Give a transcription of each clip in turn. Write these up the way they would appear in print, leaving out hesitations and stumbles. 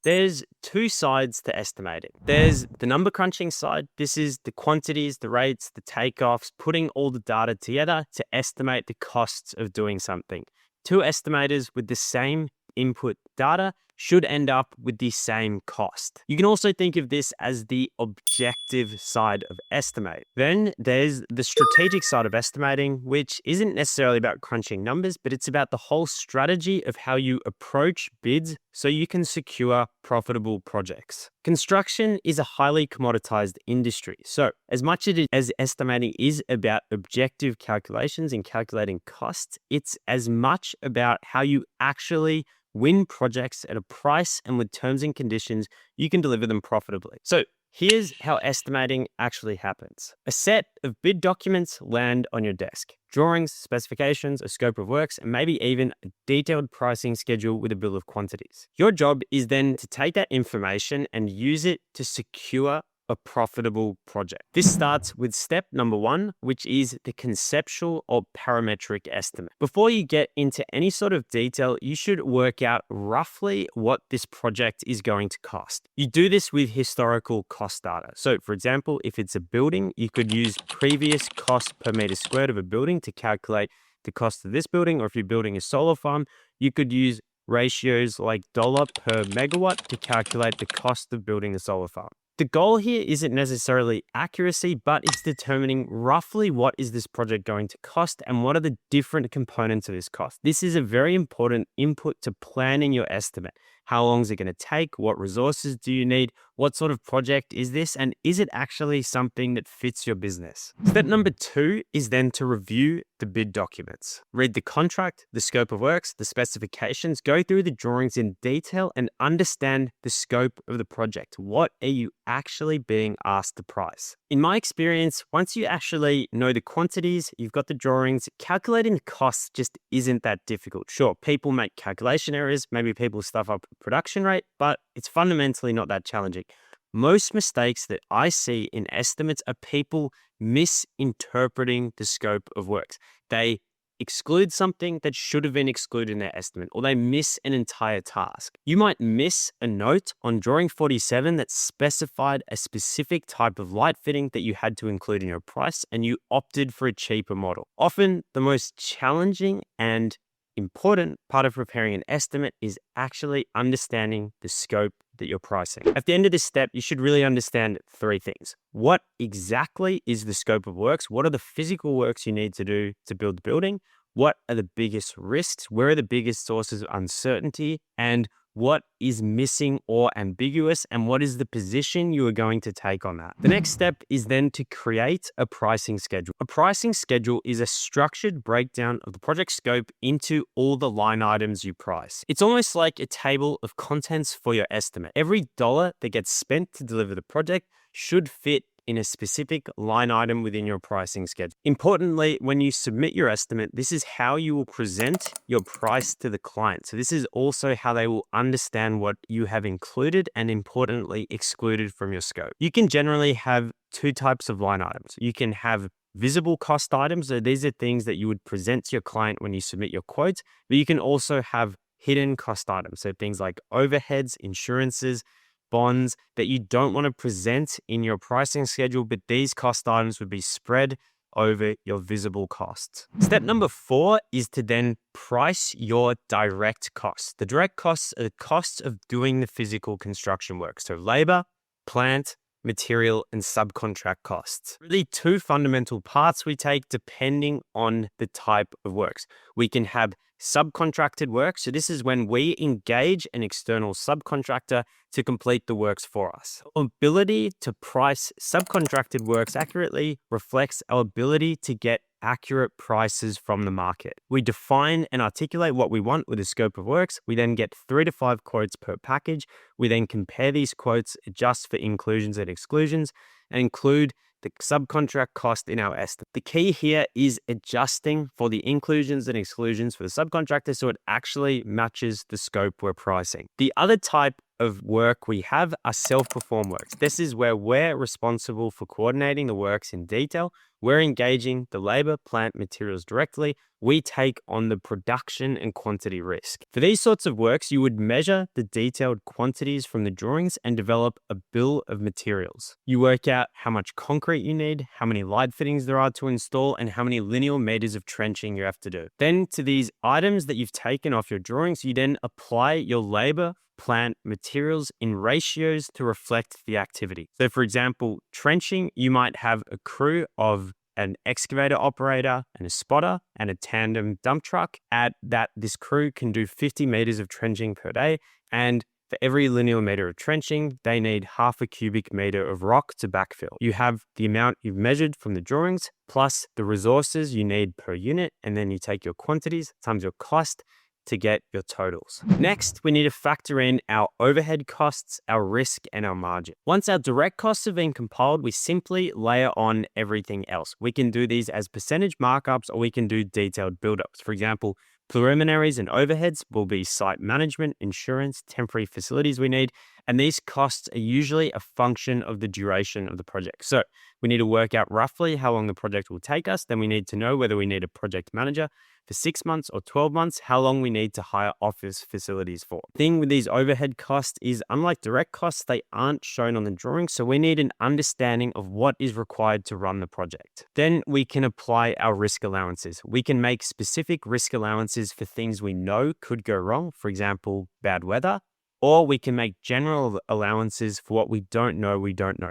There's two sides to estimating. There's the number crunching side. This is the quantities, the rates, the takeoffs, putting all the data together to estimate the costs of doing something. Two estimators with the same input data should end up with the same cost. You can also think of this as the objective side of estimate. Then there's the strategic side of estimating, which isn't necessarily about crunching numbers, but it's about the whole strategy of how you approach bids so you can secure profitable projects. Construction is a highly commoditized industry. So as much as estimating is about objective calculations and calculating costs, it's as much about how you actually win projects at a price and with terms and conditions you can deliver them profitably. So here's how estimating actually happens. A set of bid documents land on your desk. Drawings, specifications, a scope of works, and maybe even a detailed pricing schedule with a bill of quantities. Your job is then to take that information and use it to secure a profitable project. This starts with step number one, which is the conceptual or parametric estimate. Before you get into any sort of detail, you should work out roughly what this project is going to cost. You do this with historical cost data. So for example, if it's a building, you could use previous cost per meter squared of a building to calculate the cost of this building, or if you're building a solar farm, you could use ratios like dollar per megawatt to calculate the cost of building a solar farm. The goal here isn't necessarily accuracy, but it's determining roughly what is this project going to cost and what are the different components of this cost. This is a very important input to planning your estimate. How long is it going to take? What resources do you need? What sort of project is this? And is it actually something that fits your business? Step number two is then to review the bid documents. Read the contract, the scope of works, the specifications, go through the drawings in detail and understand the scope of the project. What are you actually being asked to price? In my experience, once you actually know the quantities, you've got the drawings, calculating the costs just isn't that difficult. Sure, people make calculation errors, maybe people stuff up production rate, but it's fundamentally not that challenging. Most mistakes that I see in estimates are people misinterpreting the scope of works. They exclude something that should have been excluded in their estimate, or they miss an entire task. You might miss a note on drawing 47 that specified a specific type of light fitting that you had to include in your price, and you opted for a cheaper model. Often, the most challenging and important part of preparing an estimate is actually understanding the scope that you're pricing. At the end of this step, you should really understand three things. What exactly is the scope of works? What are the physical works you need to do to build the building? What are the biggest risks? Where are the biggest sources of uncertainty? And what is missing or ambiguous, and what is the position you are going to take on that? The next step is then to create a pricing schedule. A pricing schedule is a structured breakdown of the project scope into all the line items you price. It's almost like a table of contents for your estimate. Every dollar that gets spent to deliver the project should fit in a specific line item within your pricing schedule. Importantly, when you submit your estimate, this is how you will present your price to the client. So this is also how they will understand what you have included and importantly excluded from your scope. You can generally have two types of line items. You can have visible cost items. So these are things that you would present to your client when you submit your quotes, but you can also have hidden cost items. So things like overheads, insurances, bonds that you don't want to present in your pricing schedule, but these cost items would be spread over your visible costs. Step number 4 is to then price your direct costs. The direct costs are the costs of doing the physical construction work. So labor, plant, material, and subcontract costs. Really two fundamental parts we take depending on the type of works. We can have subcontracted work. So this is when we engage an external subcontractor to complete the works for us. Our ability to price subcontracted works accurately reflects our ability to get accurate prices from the market. We define and articulate what we want with a scope of works. We then get 3 to 5 quotes per package. We then compare these quotes, adjust for inclusions and exclusions, and include the subcontract cost in our estimate. The key here is adjusting for the inclusions and exclusions for the subcontractor so it actually matches the scope we're pricing. The other type of work we have are self-perform works. This is where we're responsible for coordinating the works in detail. We're engaging the labor, plant, materials directly. We take on the production and quantity risk. For these sorts of works, you would measure the detailed quantities from the drawings and develop a bill of materials. You work out how much concrete you need, how many light fittings there are to install, and how many linear meters of trenching you have to do. Then to these items that you've taken off your drawings, you then apply your labor, plant, materials in ratios to reflect the activity. So for example, trenching, you might have a crew of an excavator operator and a spotter and a tandem dump truck. At that, this crew can do 50 meters of trenching per day. And for every linear meter of trenching, they need half a cubic meter of rock to backfill. You have the amount you've measured from the drawings plus the resources you need per unit. And then you take your quantities times your cost to get your totals. Next, we need to factor in our overhead costs, our risk, and our margin. Once our direct costs have been compiled, we simply layer on everything else. We can do these as percentage markups, or we can do detailed buildups. For example, preliminaries and overheads will be site management, insurance, temporary facilities we need, and these costs are usually a function of the duration of the project. So we need to work out roughly how long the project will take us. Then we need to know whether we need a project manager for 6 months or 12 months, how long we need to hire office facilities for. The thing with these overhead costs is, unlike direct costs, they aren't shown on the drawing, so we need an understanding of what is required to run the project. Then we can apply our risk allowances. We can make specific risk allowances for things we know could go wrong, for example, bad weather, or we can make general allowances for what we don't know.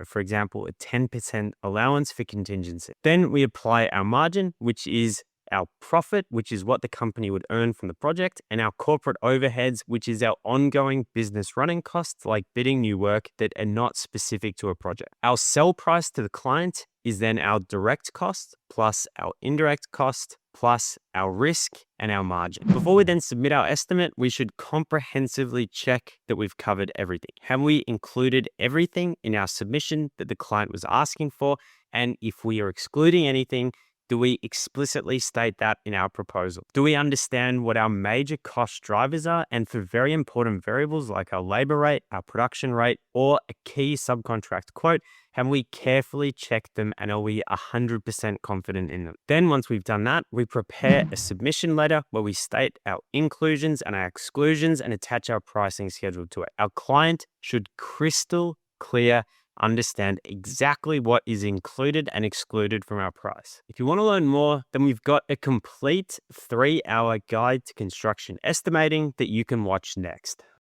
For example, a 10% allowance for contingency. Then we apply our margin, which is our profit, which is what the company would earn from the project, and our corporate overheads, which is our ongoing business running costs, like bidding new work that are not specific to a project. Our sell price to the client is then our direct cost plus our indirect cost plus our risk and our margin. Before we then submit our estimate, we should comprehensively check that we've covered everything. Have we included everything in our submission that the client was asking for? And if we are excluding anything, do we explicitly state that in our proposal? Do we understand what our major cost drivers are? And for very important variables like our labor rate, our production rate, or a key subcontract quote, have we carefully checked them and are we 100% confident in them? Then once we've done that, we prepare a submission letter where we state our inclusions and our exclusions and attach our pricing schedule to it. Our client should crystal clear understand exactly what is included and excluded from our price. If you want to learn more, then we've got a complete 3-hour guide to construction estimating that you can watch next.